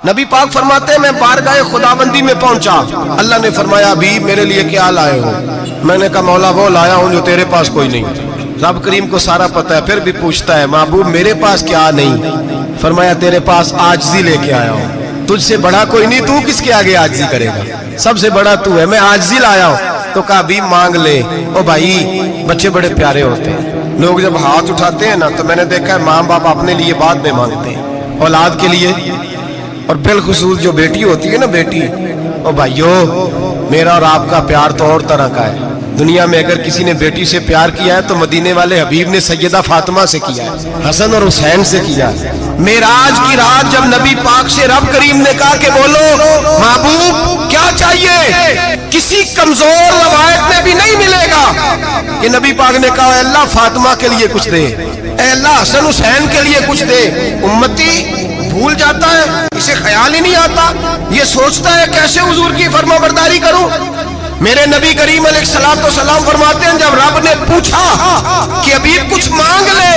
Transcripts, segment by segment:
نبی پاک فرماتے ہیں میں بارگاہ خداوندی میں پہنچا، اللہ نے فرمایا ابھی میرے لیے کیا لائے ہو؟ میں نے کہا مولا وہ لایا ہوں جو تیرے پاس کوئی نہیں۔ رب کریم کو سارا پتہ ہے، پھر بھی پوچھتا ہے محبوب میرے پاس کیا نہیں؟ فرمایا تیرے پاس عاجزی لے کے آیا ہوں، تجھ سے بڑا کوئی نہیں، تو کس کے آگے عاجزی کرے گا؟ سب سے بڑا تو ہے، میں عاجزی لایا ہوں۔ تو کہا ابھی مانگ لے۔ او بھائی بچے بڑے پیارے ہوتے ہیں، لوگ جب ہاتھ اٹھاتے ہیں نا تو میں نے دیکھا ہے ماں باپ اپنے لیے بعد میں مانگتے ہیں، اولاد کے لیے، اور بالخصوص جو بیٹی ہوتی ہے نا بیٹی، او بھائیو میرا اور آپ کا پیار تو اور طرح کا ہے۔ دنیا میں اگر کسی نے بیٹی سے پیار کیا ہے تو مدینے والے حبیب نے سیدہ فاطمہ سے کیا ہے، حسن اور حسین سے کیا ہے۔ معراج کی رات جب نبی پاک سے رب کریم نے کہا کہ بولو محبوب کیا چاہیے، کسی کمزور روایت میں بھی نہیں ملے گا کہ نبی پاک نے کہا اے اللہ فاطمہ کے لیے کچھ دے، اے اللہ حسن حسین کے لیے کچھ دے۔ امتی بھول جاتا ہے، اسے خیال ہی نہیں آتا، یہ سوچتا ہے کیسے حضور کی فرما برداری کروں۔ میرے نبی کریم علیہ السلام فرماتے ہیں جب رب نے پوچھا کہ ابھی کچھ مانگ لے،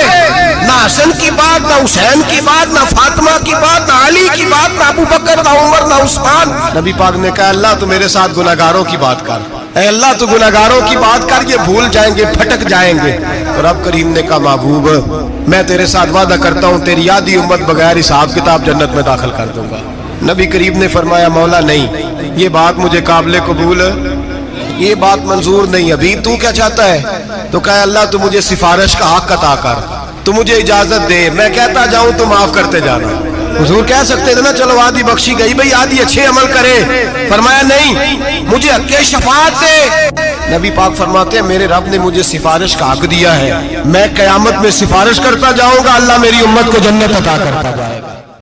نہ حسن کی بات، نہ حسین کی بات، نہ فاطمہ کی بات، نہ علی کی بات، نہ ابو بکر، نہ عمر، نہ عثمان، نبی پاک نے کہا اللہ تو میرے ساتھ گناہگاروں کی بات کر، اے اللہ تو گناہگاروں کی بات کر، یہ بھول جائیں گے، پھٹک جائیں گے۔ تو رب کریم نے کہا محبوب میں تیرے ساتھ وعدہ کرتا ہوں تیری آدھی امت بغیر حساب کتاب جنت میں داخل کر دوں گا۔ نبی کریم نے فرمایا مولا نہیں، یہ بات مجھے قابل قبول، یہ بات منظور نہیں۔ ابھی تو کیا چاہتا ہے؟ تو کہا اللہ تو مجھے سفارش کا حق عطا کر، تو مجھے اجازت دے، میں کہتا جاؤں تو معاف کرتے جانا۔ حضور کہہ سکتے تھے نا چلو آدھی بخشی گئی بھئی آدھی اچھے عمل کرے، فرمایا نہیں مجھے حق شفاعت دے۔ نبی پاک فرماتے ہیں میرے رب نے مجھے سفارش کا حق دیا ہے، میں قیامت میں سفارش کرتا جاؤں گا، اللہ میری امت کو جنت عطا کرتا جائے گا۔